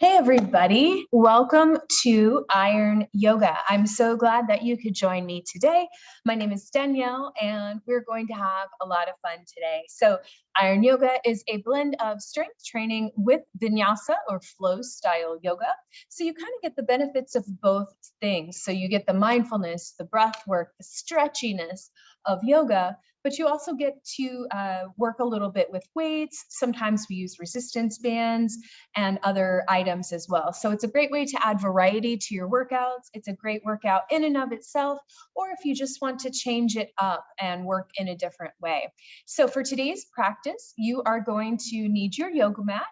Hey everybody, welcome to Iron Yoga. I'm so glad that you could join me today. My name is Danielle and we're going to have a lot of fun today. So Iron Yoga is a blend of strength training with vinyasa or flow style yoga. So you kind of get the benefits of both things. So you get the mindfulness, the breath work, the stretchiness of yoga, but you also get to work a little bit with weights. Sometimes we use resistance bands and other items as well. So it's a great way to add variety to your workouts. It's a great workout in and of itself, or if you just want to change it up and work in a different way. So for today's practice, you are going to need your yoga mat.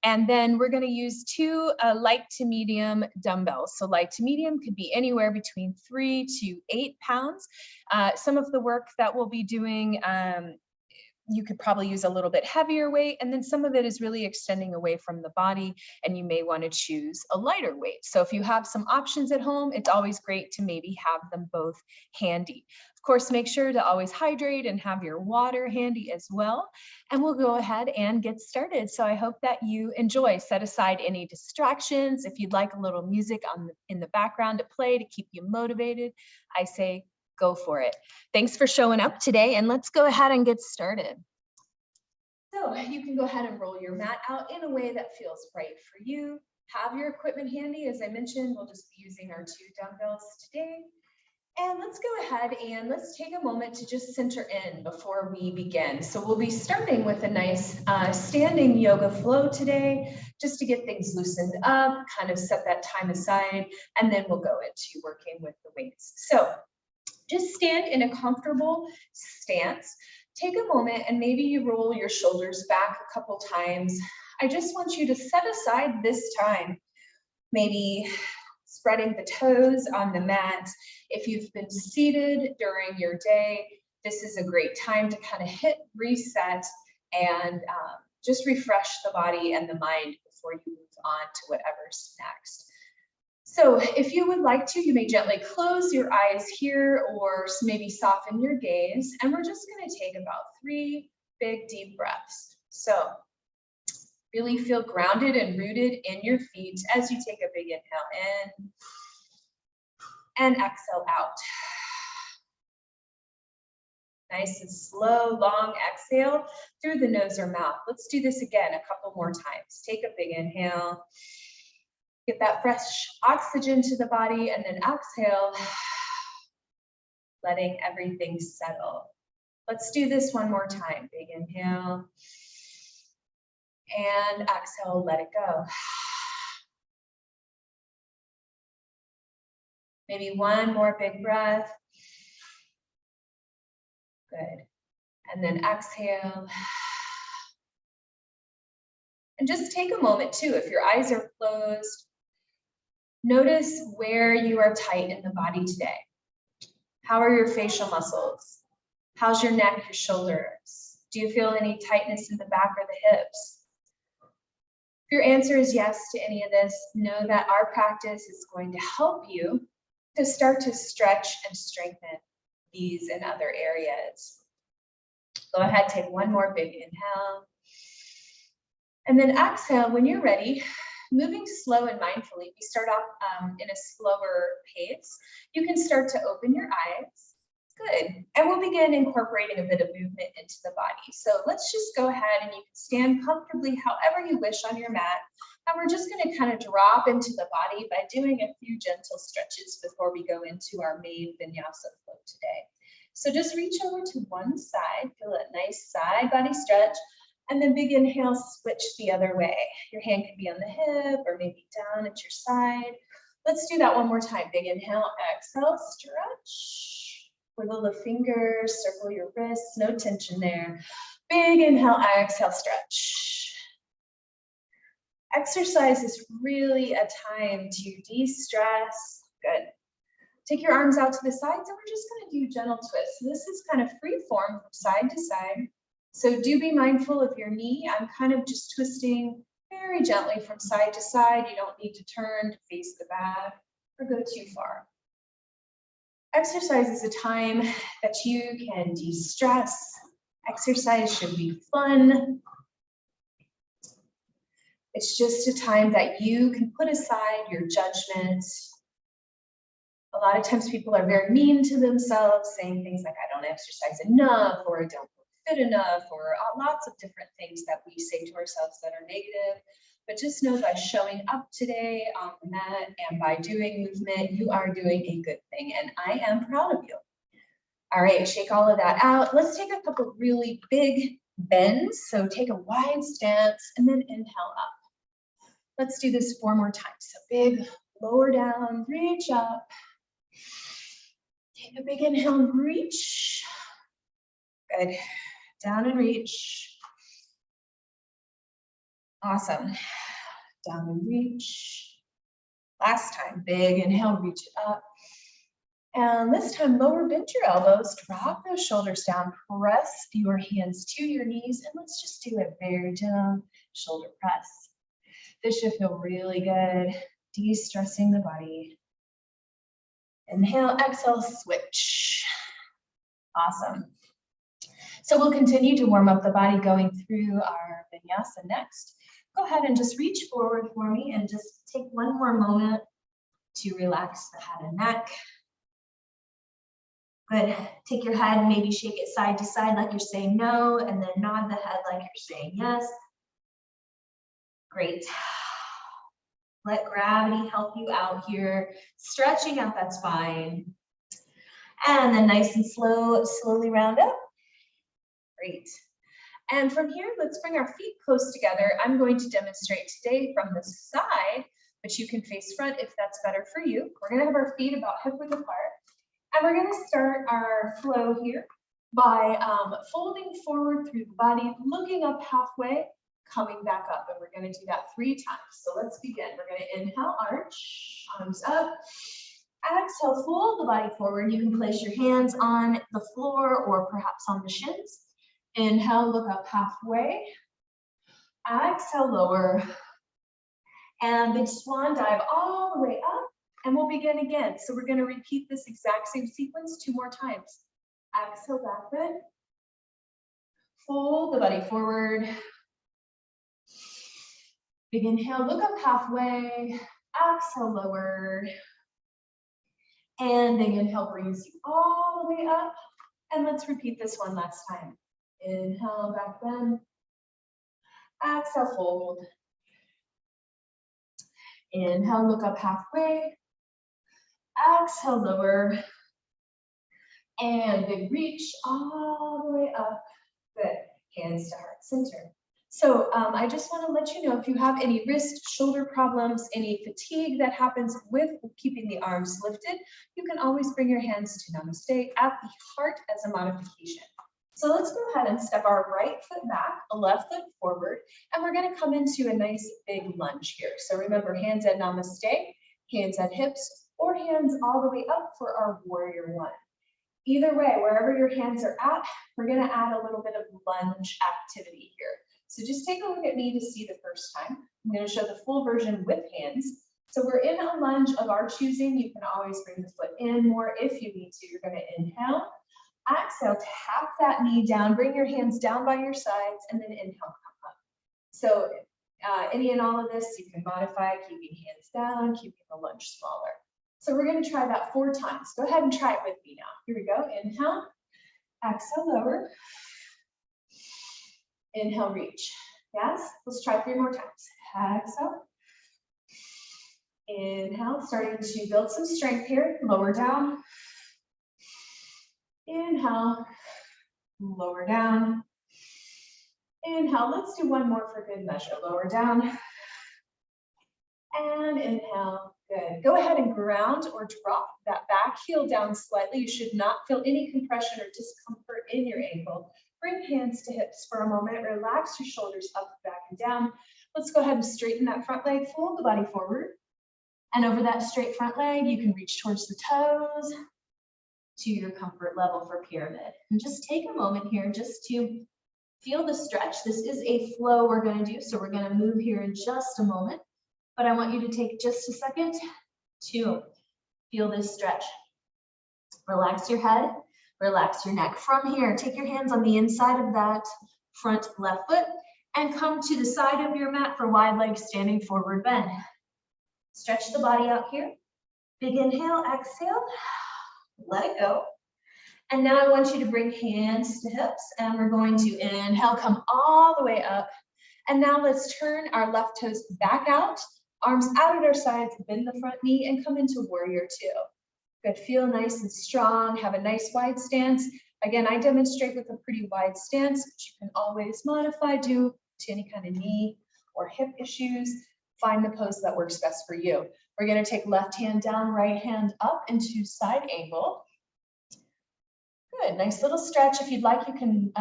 And then we're going to use two light to medium dumbbells. So light to medium could be anywhere between 3 to 8 pounds. Some of the work that we'll be doing, you could probably use a little bit heavier weight, and then some of it is really extending away from the body, and you may want to choose a lighter weight. So if you have some options at home, it's always great to maybe have them both handy. Of course, make sure to always hydrate and have your water handy as well. And we'll go ahead and get started. So I hope that you enjoy. Set aside any distractions. If you'd like a little music in the background to play to keep you motivated, I say go for it. Thanks for showing up today, and let's go ahead and get started. So you can go ahead and roll your mat out in a way that feels right for you. Have your equipment handy. As I mentioned, we'll just be using our 2 dumbbells today. And let's go ahead and let's take a moment to just center in before we begin. So we'll be starting with a nice standing yoga flow today, just to get things loosened up, kind of set that time aside, and then we'll go into working with the weights. So just stand in a comfortable stance. Take a moment and maybe you roll your shoulders back a couple times. I just want you to set aside this time, maybe spreading the toes on the mat. If you've been seated during your day, this is a great time to kind of hit reset and just refresh the body and the mind before you move on to whatever's next. So if you would like to, you may gently close your eyes here or maybe soften your gaze. And we're just going to take about 3 big deep breaths. So really feel grounded and rooted in your feet as you take a big inhale in and exhale out. Nice and slow, long exhale through the nose or mouth. Let's do this again a couple more times. Take a big inhale. Get that fresh oxygen to the body, and then exhale, letting everything settle. Let's do this one more time. Big inhale, and exhale, let it go. Maybe one more big breath. Good. And then exhale. And just take a moment too, if your eyes are closed, notice where you are tight in the body today. How are your facial muscles? How's your neck, your shoulders? Do you feel any tightness in the back or the hips? If your answer is yes to any of this, know that our practice is going to help you to start to stretch and strengthen these and other areas. Go ahead, take one more big inhale. And then exhale when you're ready. Moving slow and mindfully, we start off in a slower pace. You can start to open your eyes. Good. And we'll begin incorporating a bit of movement into the body. So let's just go ahead and you can stand comfortably however you wish on your mat. And we're just going to kind of drop into the body by doing a few gentle stretches before we go into our main vinyasa flow today. So just reach over to one side, feel a nice side body stretch. And then big inhale, switch the other way. Your hand could be on the hip or maybe down at your side. Let's do that one more time. Big inhale, exhale, stretch. Wiggle the fingers, circle your wrists, no tension there. Big inhale, exhale, stretch. Exercise is really a time to de-stress. Good. Take your arms out to the sides and we're just going to do gentle twists. So this is kind of free form from side to side. So do be mindful of your knee. I'm kind of just twisting very gently from side to side. You don't need to turn to face the back or go too far. Exercise is a time that you can de-stress. Exercise should be fun. It's just a time that you can put aside your judgment. A lot of times people are very mean to themselves, saying things like, I don't exercise enough, or I don't fit enough, or lots of different things that we say to ourselves that are negative. But just know by showing up today on the mat and by doing movement, you are doing a good thing, and I am proud of you. All right, shake all of that out. Let's take a couple really big bends. So take a wide stance and then inhale up. Let's do this 4 more times. So big, lower down, reach up. Take a big inhale and reach. Good. Down and reach. Awesome. Down and reach. Last time, big inhale, reach it up. And this time, lower, bend your elbows, drop those shoulders down, press your hands to your knees, and let's just do a very gentle shoulder press. This should feel really good, de-stressing the body. Inhale, exhale, switch. Awesome. So we'll continue to warm up the body going through our vinyasa next. Go ahead and just reach forward for me and just take one more moment to relax the head and neck. Good. Take your head, maybe shake it side to side like you're saying no, and then nod the head like you're saying yes. Great. Let gravity help you out here, stretching out that spine. And then nice and slowly round up. Great. And from here, let's bring our feet close together. I'm going to demonstrate today from the side, but you can face front if that's better for you. We're going to have our feet about hip width apart. And we're going to start our flow here by folding forward through the body, looking up halfway, coming back up. And we're going to do that 3 times. So let's begin. We're going to inhale, arch, arms up. Exhale, fold the body forward. You can place your hands on the floor or perhaps on the shins. Inhale, look up halfway. Exhale, lower. And big swan dive all the way up. And we'll begin again. So we're going to repeat this exact same sequence 2 more times. Exhale, back bend. Fold the body forward. Big inhale, look up halfway. Exhale, lower. And big inhale brings you all the way up. And let's repeat this one last time. Inhale, back bend. Exhale, fold. Inhale, look up halfway. Exhale, lower. And big reach all the way up. Good. Hands to heart center. So I just want to let you know, if you have any wrist, shoulder problems, any fatigue that happens with keeping the arms lifted, you can always bring your hands to namaste at the heart as a modification. So let's go ahead and step our right foot back, a left foot forward, and we're going to come into a nice big lunge here. So remember, hands at namaste, hands at hips, or hands all the way up for our warrior 1. Either way, wherever your hands are at, we're going to add a little bit of lunge activity here. So just take a look at me to see the first time. I'm going to show the full version with hands. So we're in a lunge of our choosing. You can always bring the foot in more if you need to. You're going to inhale, exhale, tap that knee down, bring your hands down by your sides, and then inhale, come up. So any and all of this, you can modify, keeping hands down, keeping the lunge smaller. So we're going to try that 4 times. Go ahead and try it with me now. Here we go. Inhale, exhale, lower. Inhale, reach. Yes, let's try 3 more times. Exhale. Inhale, starting to build some strength here. Lower down. Inhale, lower down. Inhale, let's do 1 more for good measure. Lower down. And inhale, good. Go ahead and ground or drop that back heel down slightly. You should not feel any compression or discomfort in your ankle. Bring hands to hips for a moment. Relax your shoulders up, back, and down. Let's go ahead and straighten that front leg. Fold the body forward. And over that straight front leg, you can reach towards the toes to your comfort level for pyramid. And just take a moment here just to feel the stretch. This is a flow we're going to do, so we're going to move here in just a moment. But I want you to take just a second to feel this stretch. Relax your head, relax your neck. From here, take your hands on the inside of that front left foot and come to the side of your mat for wide leg standing forward bend. Stretch the body out here. Big inhale, exhale, let it go. And now I want you to bring hands to hips, and we're going to inhale, come all the way up. And now let's turn our left toes back out, arms out at our sides, bend the front knee, and come into warrior two. Good, feel nice and strong, have a nice wide stance. Again, I demonstrate with a pretty wide stance, which you can always modify due to any kind of knee or hip issues. Find the pose that works best for you. We're gonna take left hand down, right hand up into side angle. Good, nice little stretch. If you'd like, you can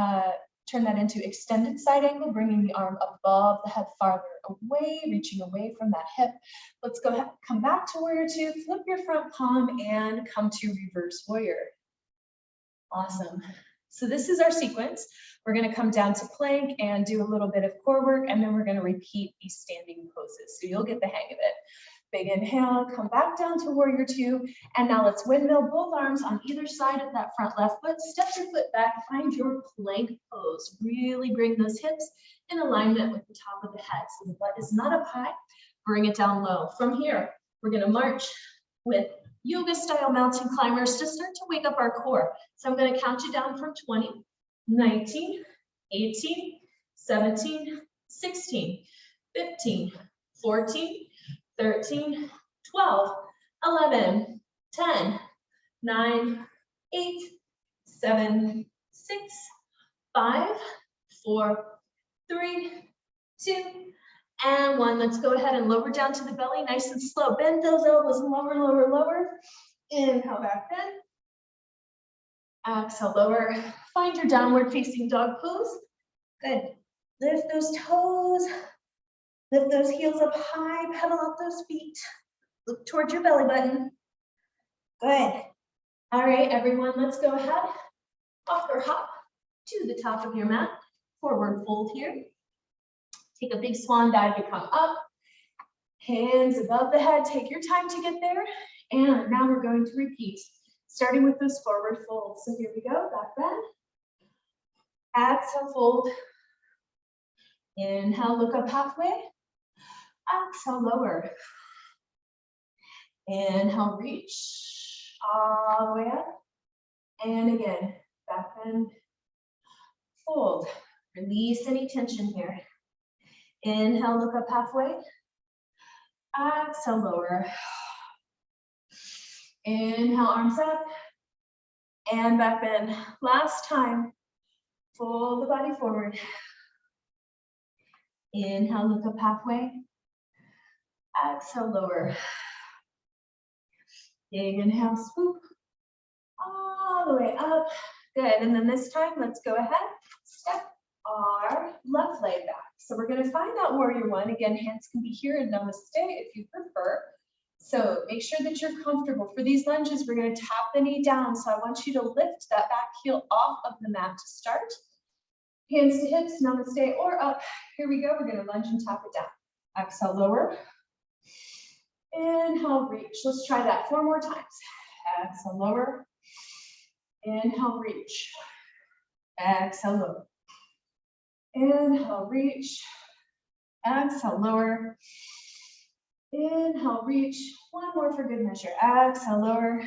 turn that into extended side angle, bringing the arm above the head farther away, reaching away from that hip. Let's go ahead, come back to warrior two, flip your front palm and come to reverse warrior. Awesome. So this is our sequence. We're going to come down to plank and do a little bit of core work, and then we're going to repeat these standing poses. So you'll get the hang of it. Big inhale, come back down to warrior two, and now let's windmill both arms on either side of that front left foot. Step your foot back, find your plank pose. Really bring those hips in alignment with the top of the head. So the butt is not up high, bring it down low. From here, we're gonna march with yoga style mountain climbers to start to wake up our core. So I'm gonna count you down from 20, 19, 18, 17, 16, 15, 14, 13, 12, 11, 10, 9, 8, 7, 6, 5, 4, 3, 2, and 1. Let's go ahead and lower down to the belly, nice and slow. Bend those elbows, lower, lower, lower. Inhale, back bend. Exhale, lower. Find your downward facing dog pose. Good. Lift those toes. Lift those heels up high, pedal up those feet. Look towards your belly button. Good. All right, everyone, let's go ahead. Off or hop to the top of your mat. Forward fold here. Take a big swan dive to come up. Hands above the head. Take your time to get there. And now we're going to repeat, starting with those forward folds. So here we go, back bend. Exhale, fold. Inhale, look up halfway. Exhale, lower. Inhale, reach all the way up. And again, back bend, fold. Release any tension here. Inhale, look up halfway. Exhale, lower. Inhale, arms up. And back bend. Last time. Fold the body forward. Inhale, look up halfway. Exhale, lower. Big inhale, swoop. All the way up. Good. And then this time, let's go ahead. Step our left leg back. So we're going to find that warrior one. Again, hands can be here in namaste if you prefer. So make sure that you're comfortable. For these lunges, we're going to tap the knee down. So I want you to lift that back heel off of the mat to start. Hands to hips, namaste, or up. Here we go. We're going to lunge and tap it down. Exhale, lower. Inhale, reach. Let's try that 4 more times. Exhale, lower. Inhale, reach. Exhale, lower. Inhale, reach. Exhale, lower. Inhale, reach. 1 more for good measure. Exhale, lower.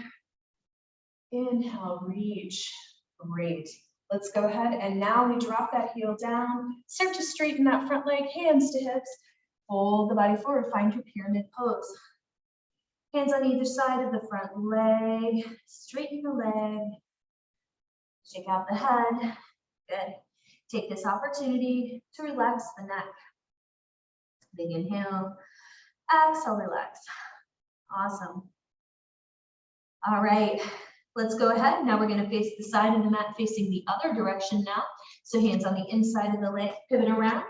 Inhale, reach. Great. Let's go ahead and now we drop that heel down. Start to straighten that front leg, hands to hips. Fold the body forward, find your pyramid pose. Hands on either side of the front leg. Straighten the leg. Shake out the head. Good. Take this opportunity to relax the neck. Big inhale. Exhale, relax. Awesome. All right. Let's go ahead. Now we're going to face the side of the mat facing the other direction now. So hands on the inside of the leg, pivot around.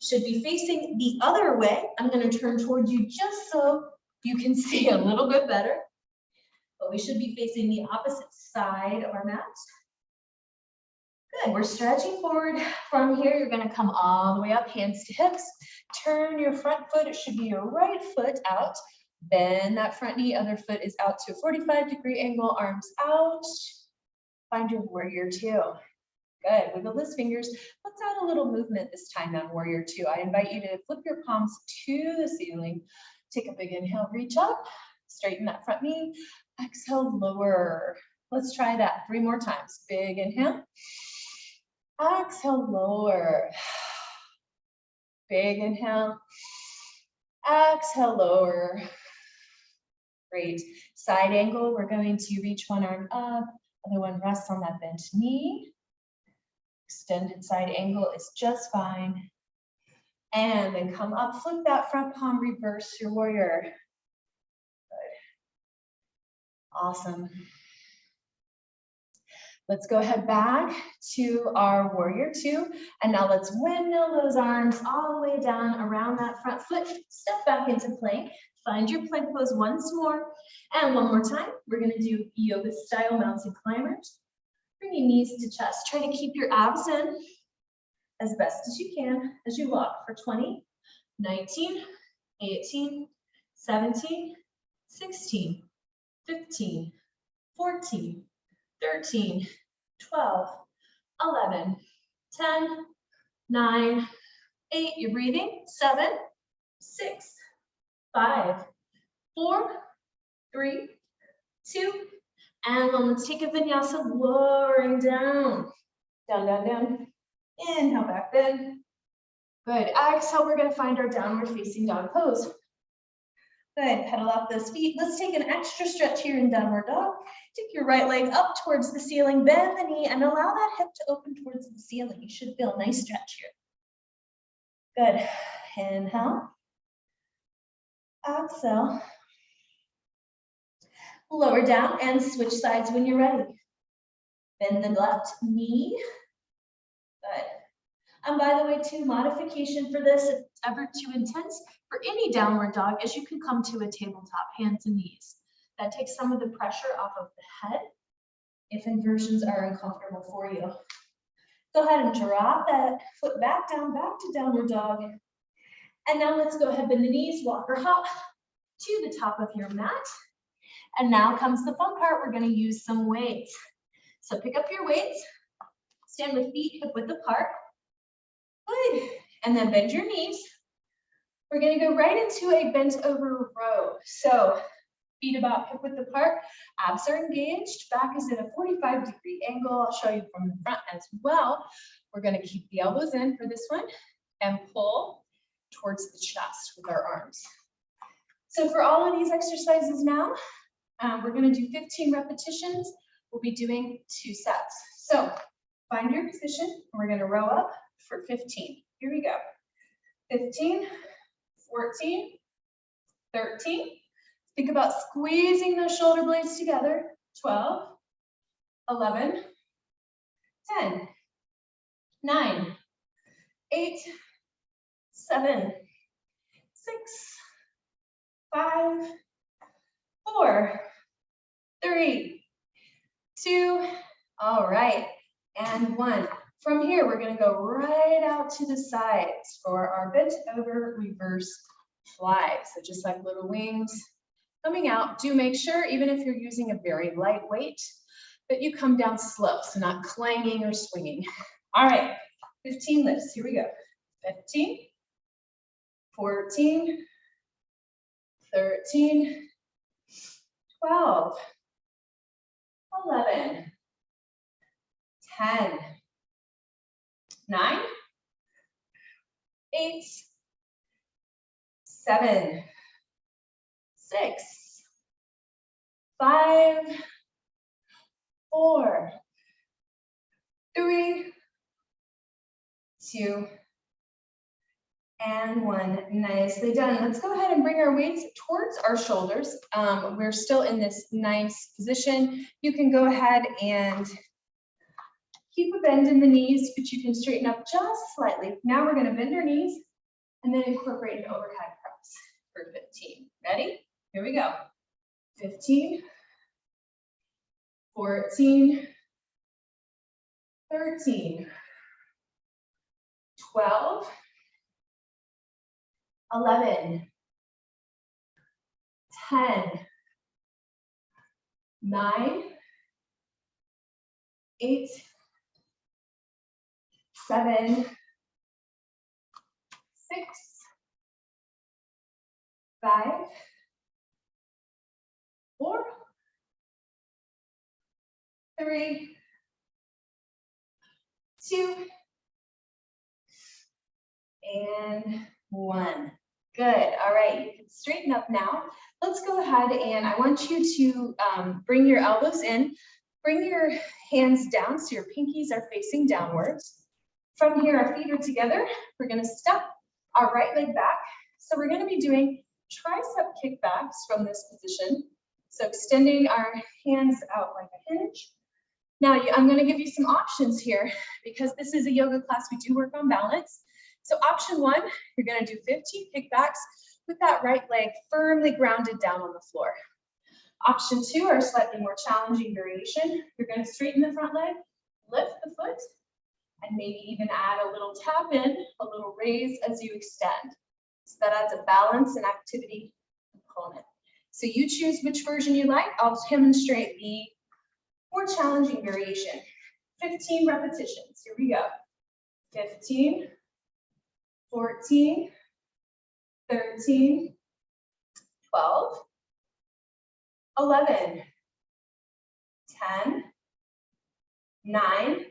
Should be facing the other way. I'm going to turn towards you just so you can see a little bit better. But we should be facing the opposite side of our mat. Good. We're stretching forward. From here, you're going to come all the way up, hands to hips. Turn your front foot. It should be your right foot out. Bend that front knee, other foot is out to a 45-degree angle, arms out. Find your warrior two. Good. Wiggle those fingers. Let's add a little movement this time on warrior two. I invite you to flip your palms to the ceiling. Take a big inhale, reach up, straighten that front knee. Exhale, lower. Let's try that 3 more times. Big inhale. Exhale, lower. Big inhale. Exhale, lower. Great. Side angle, we're going to reach one arm up, other one rests on that bent knee. Extended side angle is just fine. And then come up, flip that front palm, reverse your warrior. Good. Awesome. Let's go ahead back to our warrior two. And now let's windmill those arms all the way down around that front foot. Step back into plank. Find your plank pose once more. And one more time, we're gonna do yoga style mountain climbers. Bring your knees to chest. Try to keep your abs in as best as you can as you walk for 20, 19, 18, 17, 16, 15, 14, 13, 12, 11, 10, 9, 8. You're breathing. 7, 6, 5, 4, 3, 2, and one. Let's take a vinyasa, lowering down, down, down, down. Inhale, back bend. Good. Exhale, we're going to find our downward facing dog pose. Good. Pedal out those feet. Let's take an extra stretch here in downward dog. Take your right leg up towards the ceiling, bend the knee, and allow that hip to open towards the ceiling. You should feel a nice stretch here. Good. Inhale. Exhale. Lower down and switch sides when you're ready. Bend the left knee. Good. And by the way, too, modification for this, if it's ever too intense, for any downward dog, is you can come to a tabletop, hands and knees. That takes some of the pressure off of the head if inversions are uncomfortable for you. Go ahead and drop that foot back down, back to downward dog. And now let's go ahead, bend the knees, walk or hop to the top of your mat. And now comes the fun part. We're going to use some weights. So pick up your weights, stand with feet hip width apart. Good. And then bend your knees. We're going to go right into a bent over row. So feet about hip width apart, abs are engaged, back is at a 45-degree angle. I'll show you from the front as well. We're going to keep the elbows in for this one and pull towards the chest with our arms. So for all of these exercises now, we're going to do 15 repetitions. We'll be doing 2 sets. So find your position, and we're going to row up for 15. Here we go. 15, 14, 13. Think about squeezing those shoulder blades together. 12, 11, 10, 9, 8, 7, 6, 5, 4, 3, 2, all right, and 1. From here, we're going to go right out to the sides for our bent over reverse fly. So just like little wings coming out. Do make sure, even if you're using a very light weight, that you come down slow, so not clanging or swinging. All right, 15 lifts. Here we go. 15, 14, 13, 12, 11, 10, 9, 8, 7, 6, 5, 4, 3, 2, and 1. Nicely done. Let's go ahead and bring our weights towards our shoulders. We're still in this nice position. You can go ahead and keep a bend in the knees, but you can straighten up just slightly. Now we're going to bend our knees and then incorporate an overhead press for 15. Ready? Here we go. 15, 14, 13, 12, 11, 10, 9, 8, 7, 6, 5, 4, 3, 2, and 1. Good. All right, you can straighten up now. Let's go ahead and I want you to bring your elbows in, bring your hands down so your pinkies are facing downwards. From here, our feet are together. We're going to step our right leg back. So we're going to be doing tricep kickbacks from this position. So extending our hands out like a hinge. Now I'm going to give you some options here because this is a yoga class. We do work on balance. So option 1, you're going to do 15 kickbacks with that right leg firmly grounded down on the floor. Option 2, our slightly more challenging variation. You're going to straighten the front leg, lift the foot, and maybe even add a little tap in, a little raise as you extend. So that adds a balance and activity component. So you choose which version you like. I'll demonstrate the more challenging variation. 15 repetitions. Here we go. 15, 14, 13, 12, 11, 10, 9,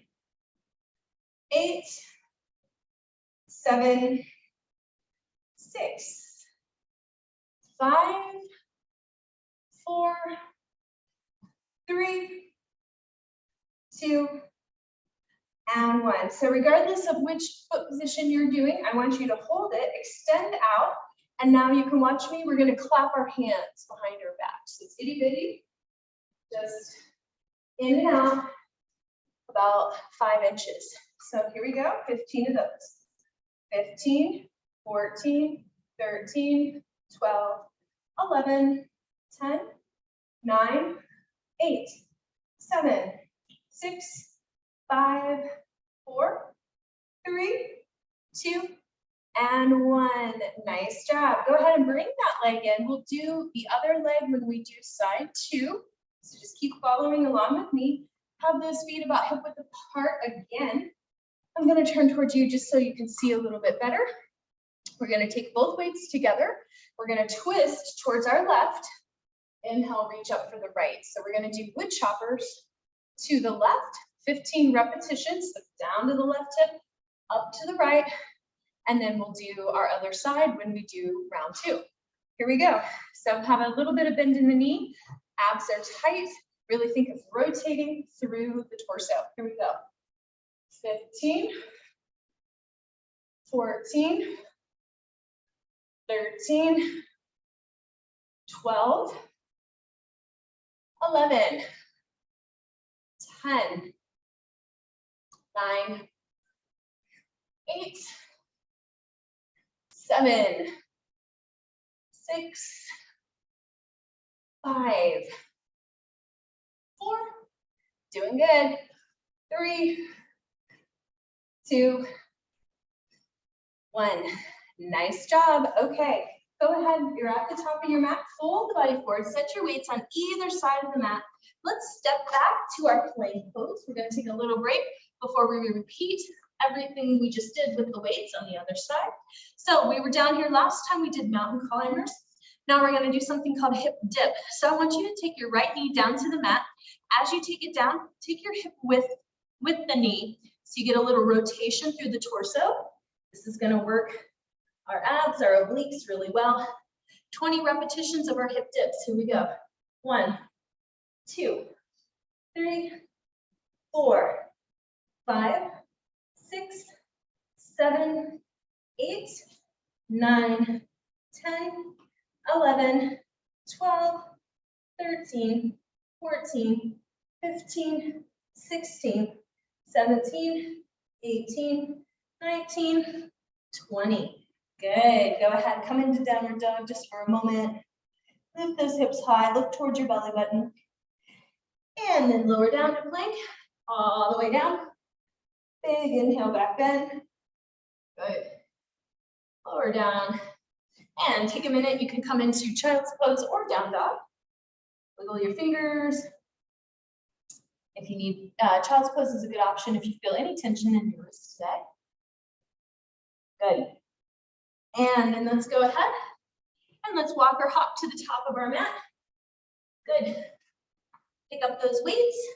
8, 7, 6, 5, 4, 3, 2, and 1. So regardless of which foot position you're doing, I want you to hold it, extend out, and now you can watch me. We're going to clap our hands behind our back. So it's itty bitty, just in and out, about 5 inches. So here we go, 15 of those. 15, 14, 13, 12, 11, 10, 9, 8, 7, 6, 5, 4, 3, 2, and 1. Nice job. Go ahead and bring that leg in. We'll do the other leg when we do side 2. So just keep following along with me. Have those feet about hip width apart again. I'm going to turn towards you just so you can see a little bit better. We're going to take both weights together. We're going to twist towards our left. Inhale, reach up for the right. So we're going to do wood choppers to the left, 15 repetitions, so down to the left hip, up to the right, and then we'll do our other side when we do round 2. Here we go. So have a little bit of bend in the knee, abs are tight, really think of rotating through the torso. Here we go. 15, 14, 13, 12, 11, 10, 9, 8, 7, 6, 5, 4, doing good, 3, 2, 1. Nice job. Okay, go ahead. You're at the top of your mat. Fold the body forward. Set your weights on either side of the mat. Let's step back to our plank pose. We're going to take a little break before we repeat everything we just did with the weights on the other side. So we were down here last time. We did mountain climbers. Now we're going to do something called hip dip. So I want you to take your right knee down to the mat. As you take it down, take your hip width with the knee. So you get a little rotation through the torso. This is going to work our abs, our obliques really well. 20 repetitions of our hip dips. Here we go. 1, 2, 3, 4, 5, 6, 7, 8, 9, 10, 11, 12, 13, 14, 15, 16, 17, 18, 19, 20. Good. Go ahead. Come into downward dog just for a moment. Lift those hips high. Look towards your belly button. And then lower down to plank. All the way down. Big inhale, back bend. Good. Lower down. And take a minute. You can come into child's pose or down dog. Wiggle your fingers. If you need child's pose is a good option if you feel any tension in your wrists today. Good. And then let's go ahead and let's walk or hop to the top of our mat. Good. Pick up those weights.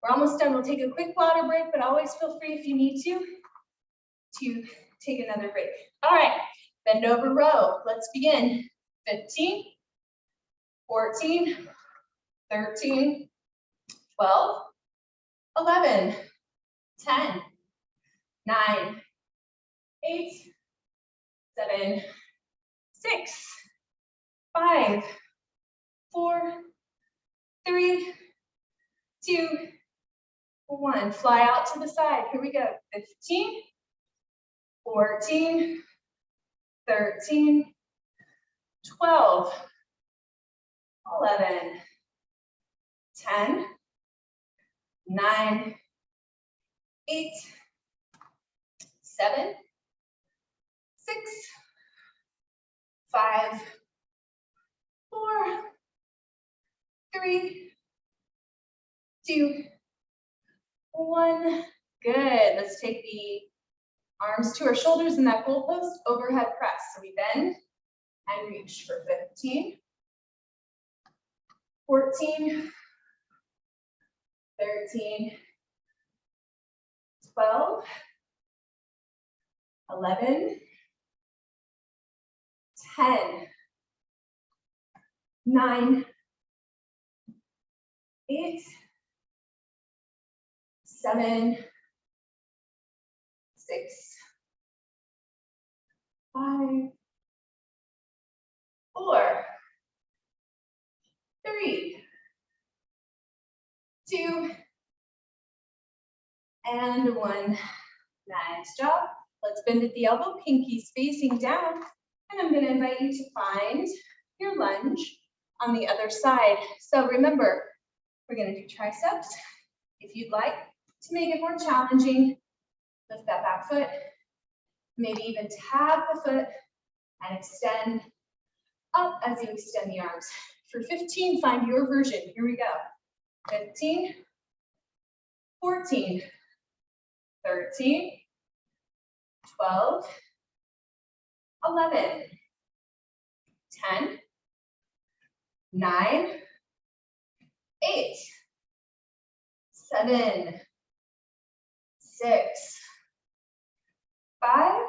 We're almost done. We'll take a quick water break, but always feel free if you need to take another break. All right, bend over row. Let's begin. 15, 14, 13, 12, 11, 10, 9, 8, 7, 6, 5, 4, 3, 2, 1. Fly out to the side. Here we go. 15, 14, 13, 12, 11, 10, 9, 8, 7, 6, 5, 4, 3, 2, 1. Good. Let's take the arms to our shoulders in that goalpost, overhead press. So we bend and reach for 15, 14, 13, 12, 11, 10, 9, 8, 7, 6, 5, 4, 3, 2, and 1. Nice job. Let's bend at the elbow, pinkies facing down, and I'm going to invite you to find your lunge on the other side. So remember, we're going to do triceps. If you'd like to make it more challenging, lift that back foot, maybe even tap the foot and extend up as you extend the arms. For 15, find your version. Here we go. 15, 14, 13, 12, 11, 10, 9, 8, 7, 6, 5,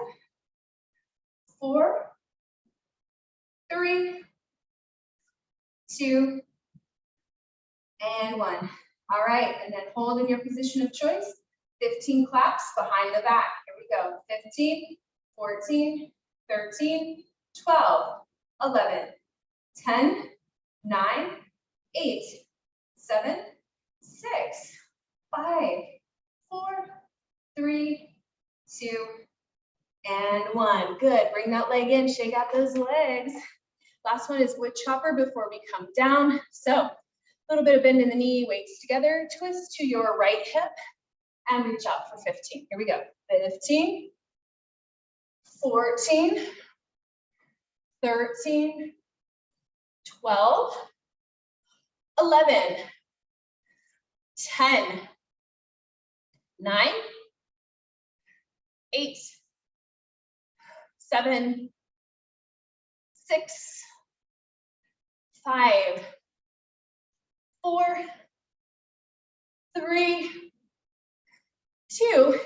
4, 3, 2, and 1. All right, and then hold in your position of choice. 15 claps behind the back. Here we go. 15, 14, 13, 12, 11, 10, 9, 8, 7, 6, 5, 4, 3, 2, and 1. Good. Bring that leg in. Shake out those legs. Last one is wood chopper before we come down. So a little bit of bend in the knee, weights together. Twist to your right hip and reach out for 15. Here we go. 15, 14, 13, 12, 11, 10, 9, 8, 7, 6, 5, 4, 3, 2,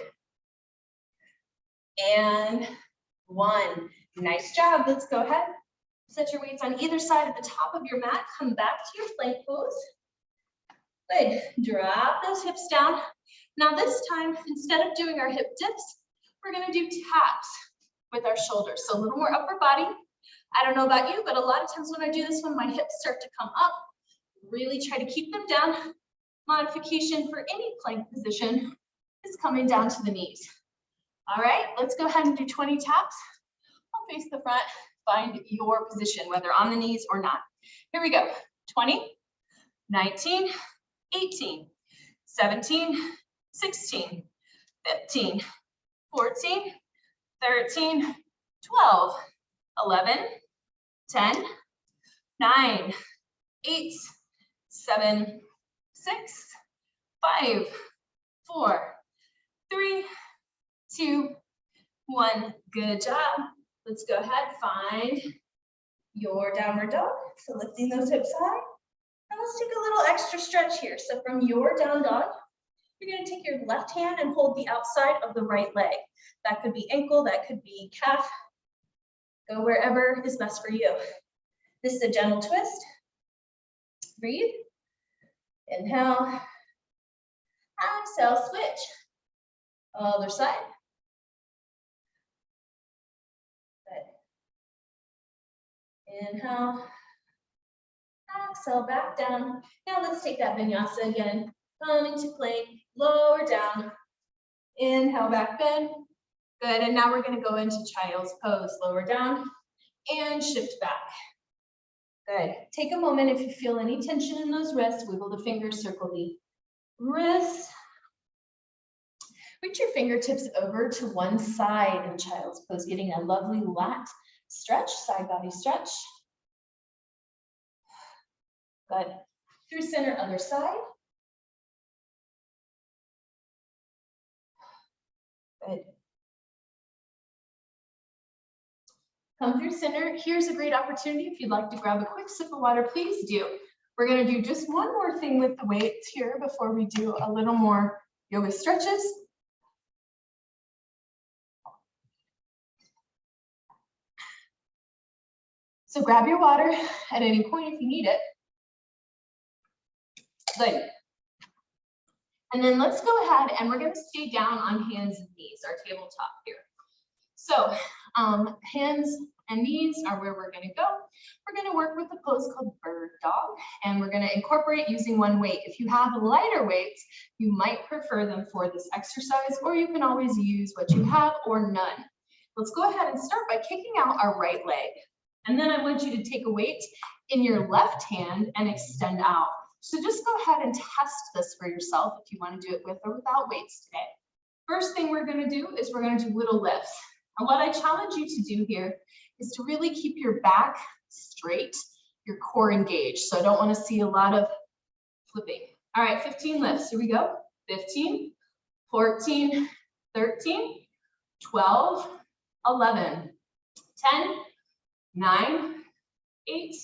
and 1. Nice job. Let's go ahead. Set your weights on either side at the top of your mat. Come back to your plank pose. Good. Drop those hips down. Now this time, instead of doing our hip dips, we're going to do taps with our shoulders. So a little more upper body. I don't know about you, but a lot of times when I do this, when my hips start to come up, really try to keep them down. Modification for any plank position is coming down to the knees. All right, let's go ahead and do 20 taps. I'll face the front, find your position, whether on the knees or not. Here we go. 20, 19, 18, 17, 16, 15, 14, 13, 12, 11, 10, 9, 8, 7, 6, 5, 4, 3, 2, 1. Good job. Let's go ahead, find your downward dog. So lifting those hips high. And let's take a little extra stretch here. So from your down dog, you're going to take your left hand and hold the outside of the right leg. That could be ankle, that could be calf. Go wherever is best for you. This is a gentle twist. Breathe. Inhale. Exhale, switch. Other side. Good. Inhale. Exhale, back down. Now let's take that vinyasa again. Come into plank, lower down. Inhale, back bend. Good, and now we're gonna go into child's pose. Lower down and shift back. Good, take a moment if you feel any tension in those wrists, wiggle the fingers, circle the wrists. Reach your fingertips over to one side in child's pose, getting a lovely lat stretch, side body stretch. Good, through center, other side. Good. Come through center. Here's a great opportunity. If you'd like to grab a quick sip of water, please do. We're going to do just one more thing with the weights here before we do a little more yoga stretches. So grab your water at any point if you need it. Good. And then let's go ahead and we're going to stay down on hands and knees, our tabletop here. So hands and knees are where we're going to go. We're going to work with a pose called bird dog, and we're going to incorporate using one weight. If you have lighter weights, you might prefer them for this exercise, or you can always use what you have or none. Let's go ahead and start by kicking out our right leg. And then I want you to take a weight in your left hand and extend out. So just go ahead and test this for yourself if you want to do it with or without weights today. First thing we're going to do is we're going to do little lifts. And what I challenge you to do here is to really keep your back straight, your core engaged. So I don't want to see a lot of flipping. All right, 15 lifts. Here we go. 15, 14, 13, 12, 11, 10, 9, 8,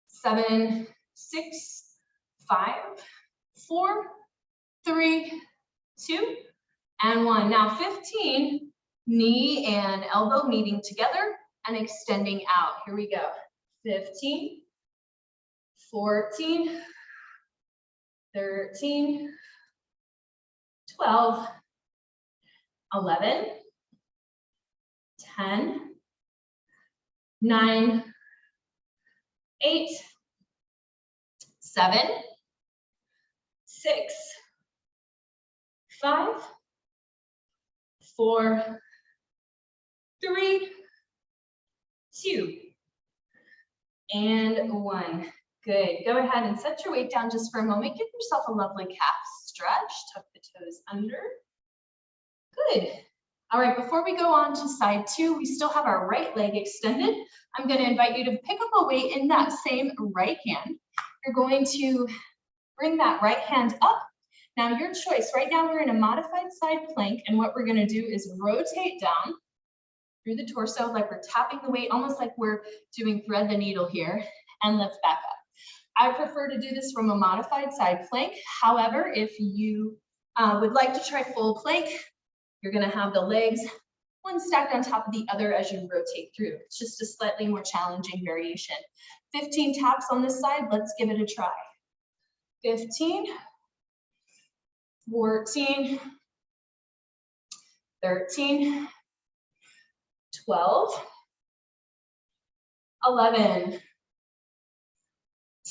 7, 6, 5, 4, 3, 2, and 1. Now 15, knee and elbow meeting together and extending out. Here we go. 15, 14, 13, 12, 11, 10, 9, 8, 7, 6, 5, 4, 3, 2, and 1. Good. Go ahead and set your weight down just for a moment. Give yourself a lovely calf stretch. Tuck the toes under. Good. All right, before we go on to side 2, we still have our right leg extended. I'm going to invite you to pick up a weight in that same right hand. You're going to bring that right hand up. Now your choice. Right now we're in a modified side plank, and what we're going to do is rotate down through the torso like we're tapping the weight, almost like we're doing thread the needle here, and lift back up. I prefer to do this from a modified side plank. However, if you would like to try full plank, you're going to have the legs one stacked on top of the other as you rotate through. It's just a slightly more challenging variation. 15 taps on this side. Let's give it a try. 15, 14, 13, 12, 11,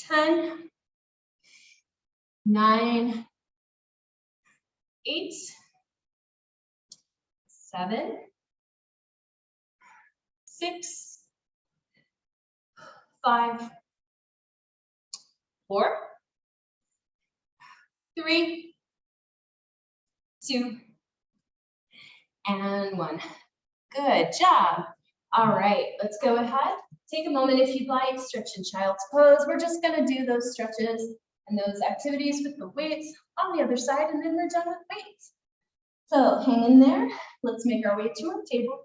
10, 9, 8, 7, 6, 5, 4, 3, 2, and 1. Good job. All right, let's go ahead. Take a moment if you'd like, stretch in child's pose. We're just gonna do those stretches and those activities with the weights on the other side, and then we're done with weights. So hang in there. Let's make our way to our table.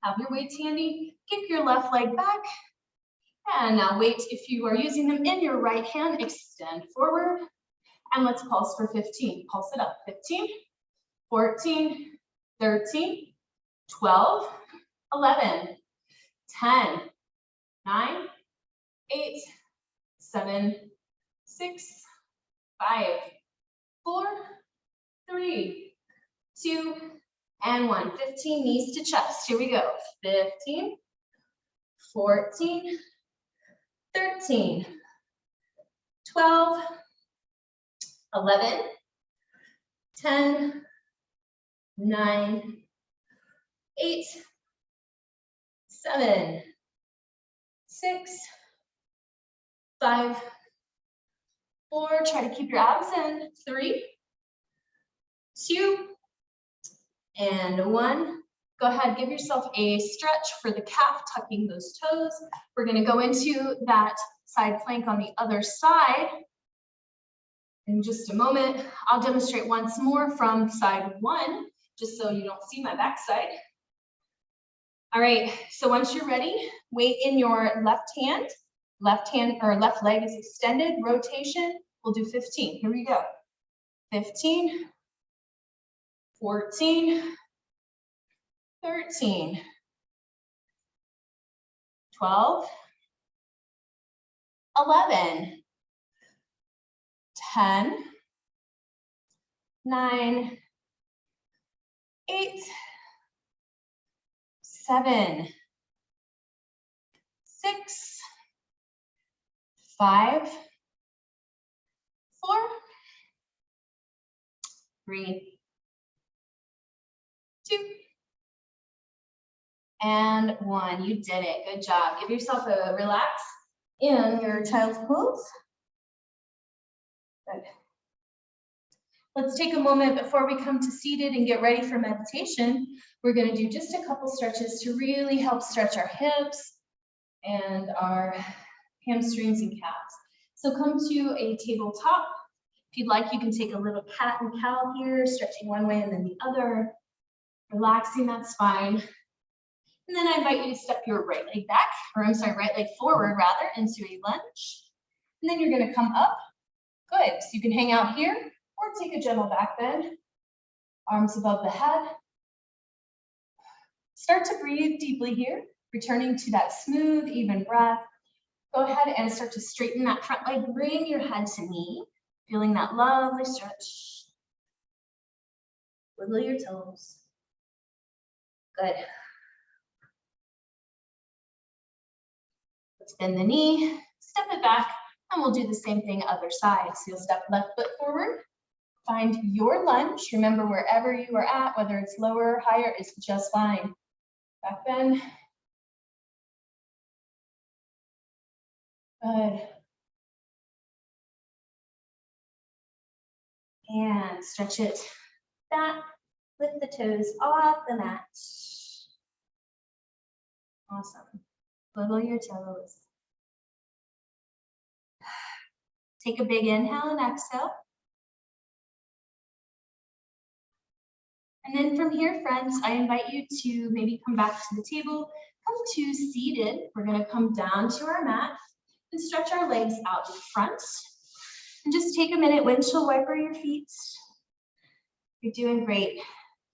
Have your weights handy. Kick your left leg back. And now weight, if you are using them in your right hand, extend forward. And let's pulse for 15. Pulse it up. 15, 14, 13, 12, 11, 10, 9, 8, 7, 6, 5, 4, 3, 2, and 1. 15 knees to chest. Here we go. 15, 14, 13, 12, 11, 10, 9, 8, 7, 6, 5, 4. Try to keep your abs in. 3, 2, and 1. Go ahead, give yourself a stretch for the calf, tucking those toes. We're going to go into that side plank on the other side in just a moment. I'll demonstrate once more from side 1, just so you don't see my backside. All right, so once you're ready, weight in your left hand or left leg is extended, rotation, we'll do 15. Here we go. 15, 14, 13, 12, 11, 10, 9, 8, 7, 6, 5, 4, 3, 2, and 1. You did it. Good job. Give yourself a relax in your child's pose. Good. Let's take a moment before we come to seated and get ready for meditation. We're going to do just a couple stretches to really help stretch our hips and our hamstrings and calves. So come to a tabletop. If you'd like, you can take a little cat and cow here, stretching one way and then the other. Relaxing, that's fine. And then I invite you to step your right leg back, or I'm sorry, right leg forward rather, into a lunge. And then you're going to come up. Good. So you can hang out here or take a gentle back bend. Arms above the head. Start to breathe deeply here, returning to that smooth, even breath. Go ahead and start to straighten that front leg. Bring your head to knee, feeling that lovely stretch. Wiggle your toes. Good. Let's bend the knee, step it back, and we'll do the same thing other side. So you'll step left foot forward, find your lunge. Remember, wherever you are at, whether it's lower or higher, is just fine. Back bend. Good. And stretch it back, lift the toes off the mat. Awesome. Wiggle your toes. Take a big inhale and exhale. And then from here, friends, I invite you to maybe come back to the table, come to seated. We're going to come down to our mat and stretch our legs out in front. And just take a minute, windshield wiper your feet. You're doing great.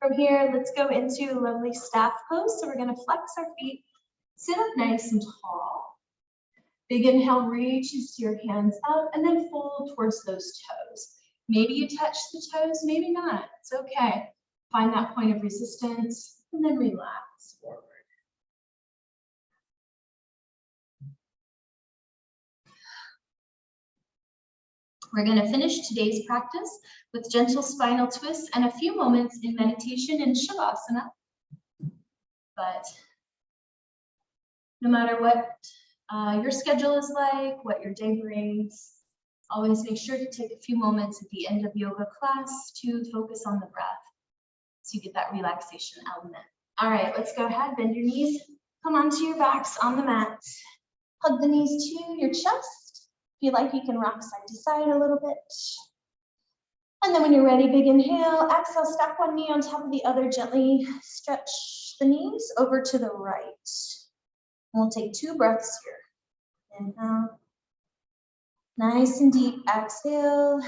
From here, let's go into a lovely staff pose. So we're going to flex our feet, sit up nice and tall. Big inhale, reaches your hands up and then fold towards those toes. Maybe you touch the toes, maybe not. It's okay. Find that point of resistance and then relax forward. We're going to finish today's practice with gentle spinal twists and a few moments in meditation in Shavasana. But no matter what your schedule is like, what your day brings, always make sure to take a few moments at the end of yoga class to focus on the breath so you get that relaxation element. All right, let's go ahead, bend your knees, come onto your backs on the mat. Hug the knees to your chest. you like, you can rock side to side a little bit. And then when you're ready, big inhale, exhale, stack one knee on top of the other, gently stretch the knees over to the right. And we'll take 2 breaths here. Inhale, nice and deep, exhale.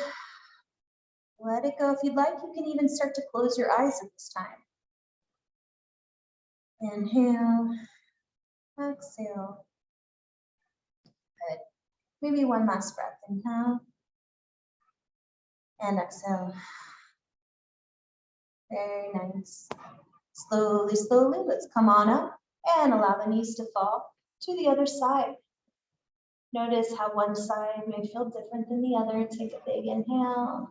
Let it go. If you'd like, you can even start to close your eyes at this time. Inhale, exhale. Good. Maybe one last breath. Inhale and exhale. Very nice. Slowly, slowly, let's come on up and allow the knees to fall to the other side. Notice how one side may feel different than the other. Take a big inhale.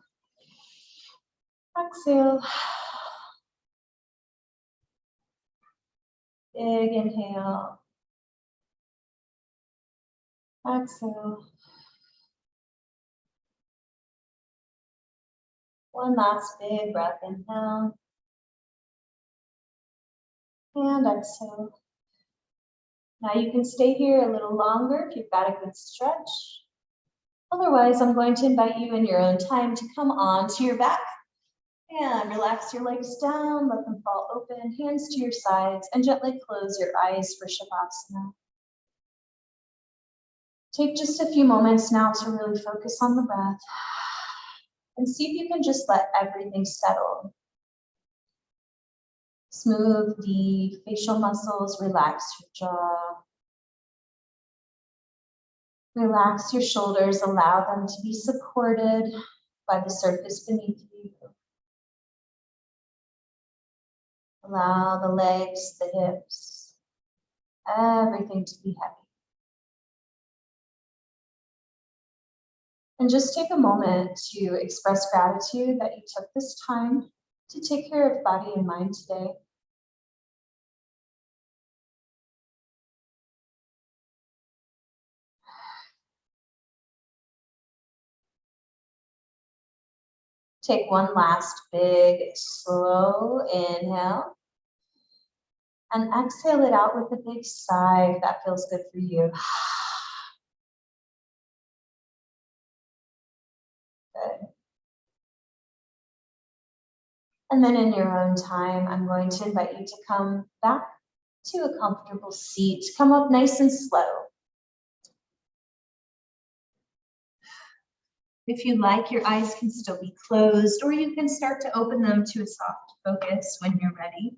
Exhale. Big inhale. Exhale. One last big breath. Inhale. And exhale. Now you can stay here a little longer if you've got a good stretch. Otherwise, I'm going to invite you in your own time to come on to your back and relax your legs down, let them fall open, hands to your sides, and gently close your eyes for Shavasana. Take just a few moments now to really focus on the breath and see if you can just let everything settle. Smooth the facial muscles, relax your jaw. Relax your shoulders, allow them to be supported by the surface beneath you. Allow the legs, the hips, everything to be heavy. And just take a moment to express gratitude that you took this time to take care of body and mind today. Take one last big, slow inhale. And exhale it out with a big sigh if that feels good for you. Good. And then in your own time, I'm going to invite you to come back to a comfortable seat. Come up nice and slow. If you like, your eyes can still be closed, or you can start to open them to a soft focus when you're ready.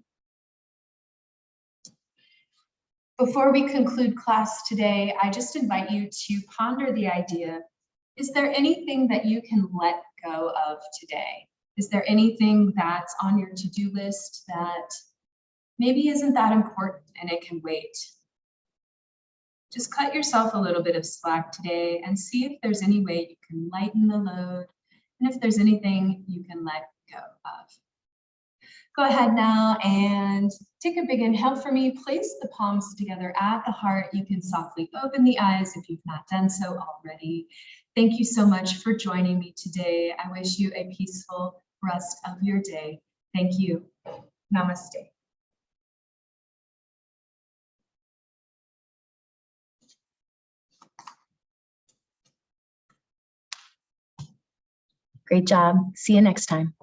Before we conclude class today, I just invite you to ponder the idea, is there anything that you can let go of today? Is there anything that's on your to-do list that maybe isn't that important and it can wait? Just cut yourself a little bit of slack today and see if there's any way you can lighten the load and if there's anything you can let go of. Go ahead now and take a big inhale for me. Place the palms together at the heart. You can softly open the eyes if you've not done so already. Thank you so much for joining me today. I wish you a peaceful rest of your day. Thank you. Namaste. Great job. See you next time.